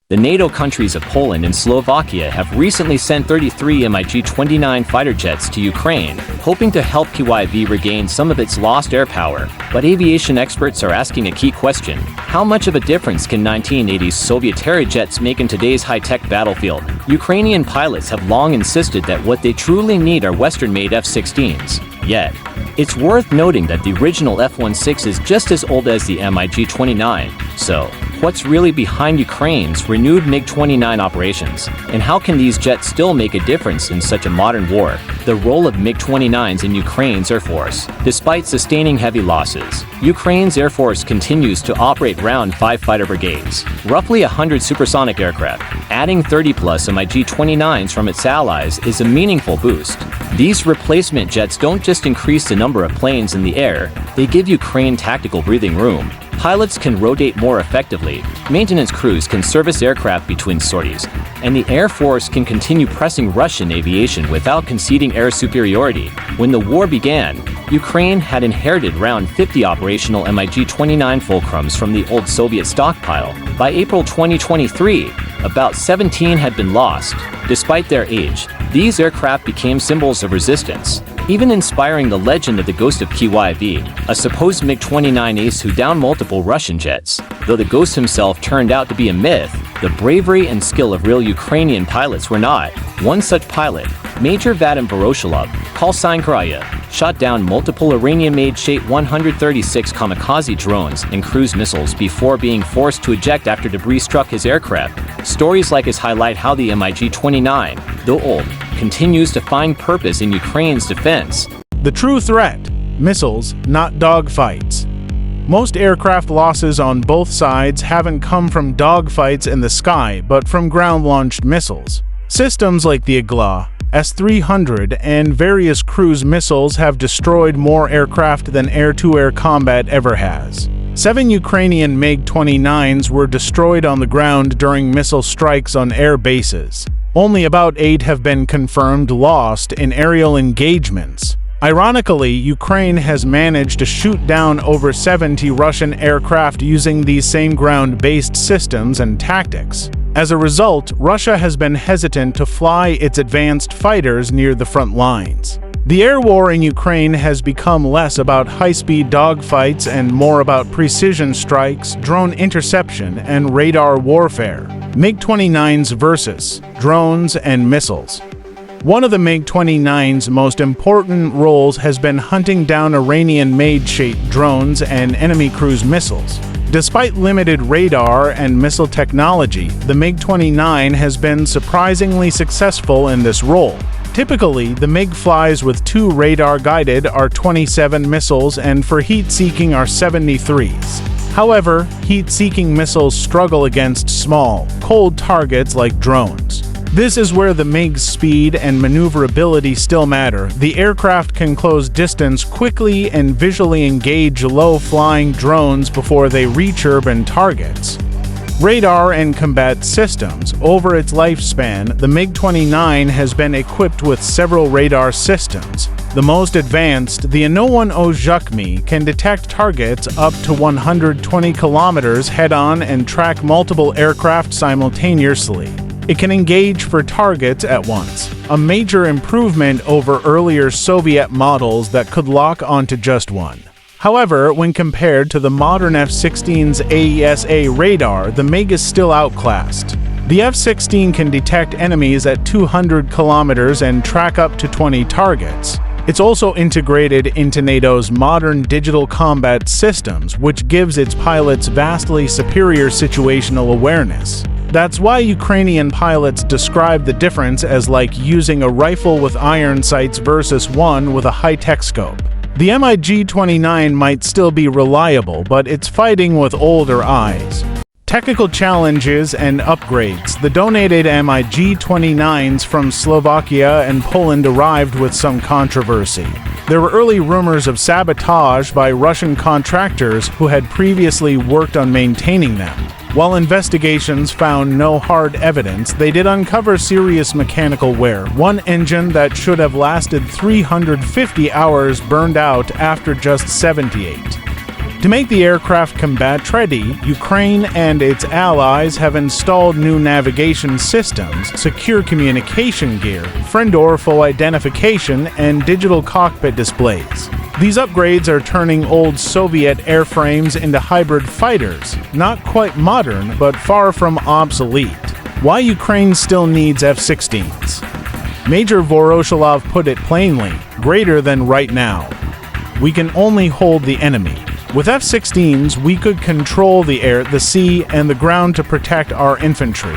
The NATO countries of Poland and Slovakia have recently sent 33 MiG-29 fighter jets to Ukraine, hoping to help Kyiv regain some of its lost air power. But aviation experts are asking a key question: how much of a difference can 1980s Soviet-era jets make in today's high-tech battlefield? Ukrainian pilots have long insisted that what they truly need are Western-made F-16s. Yet, it's worth noting that the original F-16 is just as old as the MiG-29. So, what's really behind Ukraine's renewed MiG-29 operations? And how can these jets still make a difference in such a modern war? The role of MiG-29s in Ukraine's Air Force. Despite sustaining heavy losses, Ukraine's Air Force continues to operate around 5 fighter brigades, roughly 100 supersonic aircraft. Adding 30-plus MiG-29s from its allies is a meaningful boost. These replacement jets don't just increase the number of planes in the air, they give Ukraine tactical breathing room. Pilots can rotate more effectively, maintenance crews can service aircraft between sorties, and the Air Force can continue pressing Russian aviation without conceding air superiority. When the war began, Ukraine had inherited around 50 operational MiG-29 Fulcrums from the old Soviet stockpile. By April 2023, about 17 had been lost. Despite their age, these aircraft became symbols of resistance, even inspiring the legend of the Ghost of Kyiv, a supposed MiG-29 ace who downed multiple Russian jets. Though the Ghost himself turned out to be a myth, the bravery and skill of real Ukrainian pilots were not. One such pilot, Major Vadim Voroshilov, call sign Kraya, shot down multiple Iranian-made Shape-136 kamikaze drones and cruise missiles before being forced to eject after debris struck his aircraft. Stories like his highlight how the MiG-29, though old, continues to find purpose in Ukraine's defense. The true threat: missiles, not dogfights. Most aircraft losses on both sides haven't come from dogfights in the sky, but from ground-launched missiles. Systems like the Igla, S-300, and various cruise missiles have destroyed more aircraft than air-to-air combat ever has. 7 Ukrainian MiG-29s were destroyed on the ground during missile strikes on air bases. Only about 8 have been confirmed lost in aerial engagements. Ironically, Ukraine has managed to shoot down over 70 Russian aircraft using these same ground-based systems and tactics. As a result, Russia has been hesitant to fly its advanced fighters near the front lines. The air war in Ukraine has become less about high-speed dogfights and more about precision strikes, drone interception, and radar warfare. MiG-29s versus drones and missiles. One of the MiG-29's most important roles has been hunting down Iranian-made Shape drones and enemy cruise missiles. Despite limited radar and missile technology, the MiG-29 has been surprisingly successful in this role. Typically, the MiG flies with 2 radar-guided R-27 missiles and for heat-seeking R-73s. However, heat-seeking missiles struggle against small, cold targets like drones. This is where the MiG's speed and maneuverability still matter. The aircraft can close distance quickly and visually engage low-flying drones before they reach urban targets. Radar and combat systems. Over its lifespan, the MiG-29 has been equipped with several radar systems. The most advanced, the Ano-10 can detect targets up to 120 kilometers head-on and track multiple aircraft simultaneously. It can engage for targets at once, a major improvement over earlier Soviet models that could lock onto just one. However, when compared to the modern F-16's AESA radar, the MiG is still outclassed. The F-16 can detect enemies at 200 kilometers and track up to 20 targets. It's also integrated into NATO's modern digital combat systems, which gives its pilots vastly superior situational awareness. That's why Ukrainian pilots describe the difference as like using a rifle with iron sights versus one with a high-tech scope. The MiG-29 might still be reliable, but it's fighting with older eyes. Technical challenges and upgrades. The donated MiG-29s from Slovakia and Poland arrived with some controversy. There were early rumors of sabotage by Russian contractors who had previously worked on maintaining them. While investigations found no hard evidence, they did uncover serious mechanical wear. One engine that should have lasted 350 hours burned out after just 78. To make the aircraft combat-ready, Ukraine and its allies have installed new navigation systems, secure communication gear, friend-or-foe identification, and digital cockpit displays. These upgrades are turning old Soviet airframes into hybrid fighters, not quite modern, but far from obsolete. Why Ukraine still needs F-16s? Major Voroshilov put it plainly, greater than right now. We can only hold the enemy. With F-16s, we could control the air, the sea, and the ground to protect our infantry.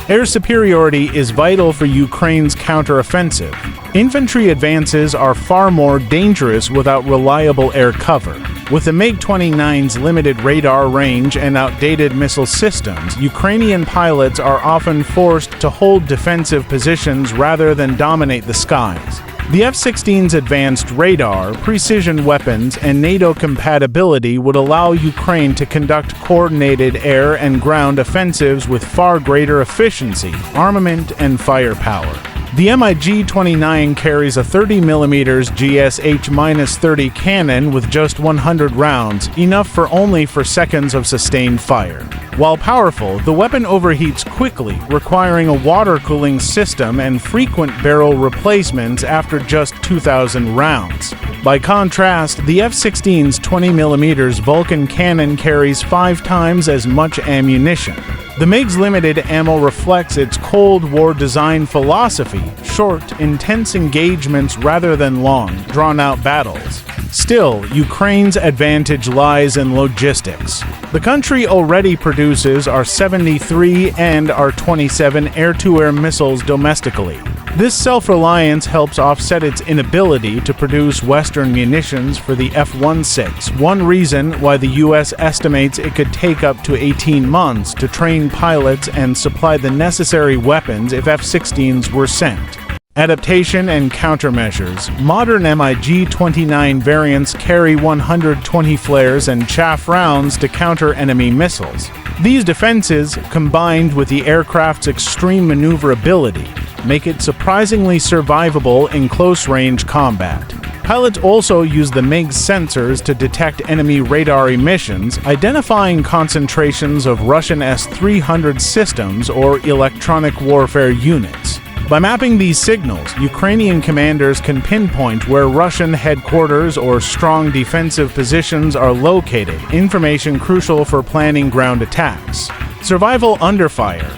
Air superiority is vital for Ukraine's counteroffensive. Infantry advances are far more dangerous without reliable air cover. With the MiG-29's limited radar range and outdated missile systems, Ukrainian pilots are often forced to hold defensive positions rather than dominate the skies. The F-16's advanced radar, precision weapons, and NATO compatibility would allow Ukraine to conduct coordinated air and ground offensives with far greater efficiency, armament, and firepower. The MiG-29 carries a 30mm GSH-30 cannon with just 100 rounds, enough for only 4 seconds of sustained fire. While powerful, the weapon overheats quickly, requiring a water cooling system and frequent barrel replacements after just 2,000 rounds. By contrast, the F-16's 20mm Vulcan cannon carries 5 times as much ammunition. The MiG's limited ammo reflects its Cold War design philosophy: short, intense engagements rather than long, drawn-out battles. Still, Ukraine's advantage lies in logistics. The country already produces R-73 and R-27 air-to-air missiles domestically. This self-reliance helps offset its inability to produce Western munitions for the F-16, one reason why the U.S. estimates it could take up to 18 months to train pilots and supply the necessary weapons if F-16s were sent. Adaptation and countermeasures. Modern MiG-29 variants carry 120 flares and chaff rounds to counter enemy missiles. These defenses, combined with the aircraft's extreme maneuverability, make it surprisingly survivable in close-range combat. Pilots also use the MiG's sensors to detect enemy radar emissions, identifying concentrations of Russian S-300 systems or electronic warfare units. By mapping these signals, Ukrainian commanders can pinpoint where Russian headquarters or strong defensive positions are located, information crucial for planning ground attacks. Survival under fire.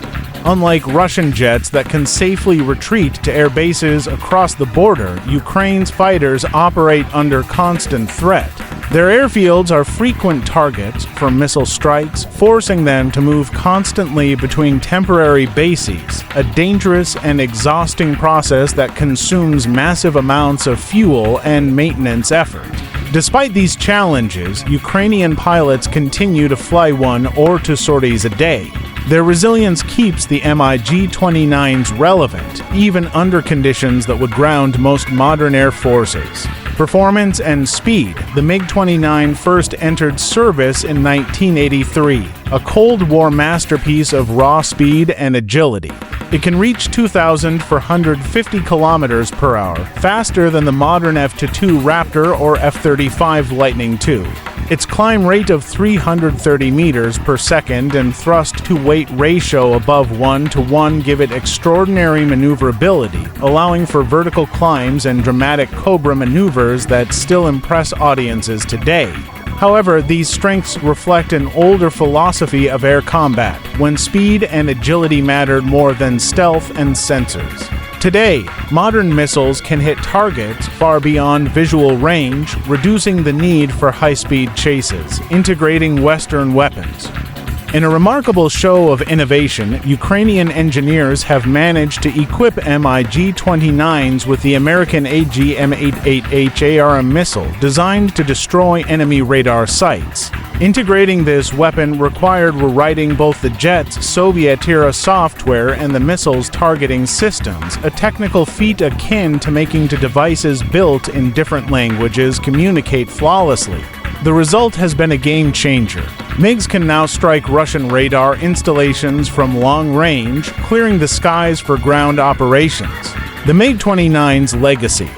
Unlike Russian jets that can safely retreat to air bases across the border, Ukraine's fighters operate under constant threat. Their airfields are frequent targets for missile strikes, forcing them to move constantly between temporary bases, a dangerous and exhausting process that consumes massive amounts of fuel and maintenance effort. Despite these challenges, Ukrainian pilots continue to fly 1 or 2 sorties a day. Their resilience keeps the MiG-29s relevant, even under conditions that would ground most modern air forces. Performance and speed. The MiG-29 first entered service in 1983, a Cold War masterpiece of raw speed and agility. It can reach 2,450 kilometers per hour, faster than the modern F-22 Raptor or F-35 Lightning II. Its climb rate of 330 meters per second and thrust-to-weight ratio above 1:1 give it extraordinary maneuverability, allowing for vertical climbs and dramatic Cobra maneuvers that still impress audiences today. However, these strengths reflect an older philosophy of air combat, when speed and agility mattered more than stealth and sensors. Today, modern missiles can hit targets far beyond visual range, reducing the need for high-speed chases, integrating Western weapons. In a remarkable show of innovation, Ukrainian engineers have managed to equip MiG-29s with the American AGM-88H ARM missile designed to destroy enemy radar sites. Integrating this weapon required rewriting both the jet's Soviet-era software and the missile's targeting systems, a technical feat akin to making devices built in different languages communicate flawlessly. The result has been a game-changer. MiGs can now strike Russian radar installations from long range, clearing the skies for ground operations. The MiG-29's legacy.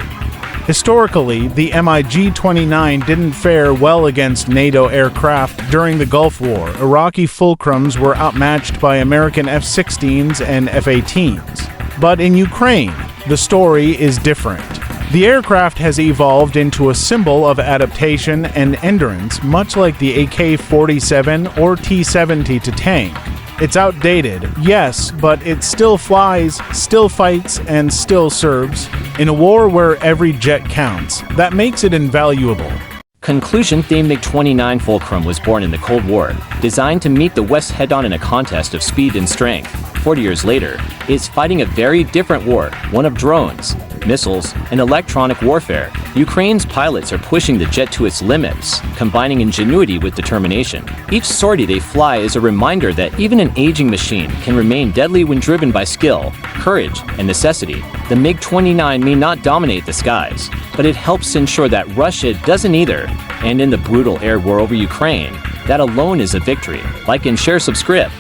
Historically, the MiG-29 didn't fare well against NATO aircraft during the Gulf War. Iraqi Fulcrums were outmatched by American F-16s and F-18s. But in Ukraine, the story is different. The aircraft has evolved into a symbol of adaptation and endurance, much like the AK-47 or T-70 to tank. It's outdated, yes, but it still flies, still fights, and still serves. In a war where every jet counts, that makes it invaluable. Conclusion: the MiG-29 Fulcrum was born in the Cold War, designed to meet the West head-on in a contest of speed and strength. 40 years later, it's fighting a very different war, one of drones, missiles, and electronic warfare. Ukraine's pilots are pushing the jet to its limits, combining ingenuity with determination. Each sortie they fly is a reminder that even an aging machine can remain deadly when driven by skill, courage, and necessity. The MiG-29 may not dominate the skies, but it helps ensure that Russia doesn't either. And in the brutal air war over Ukraine, that alone is a victory. Like and share, subscribe.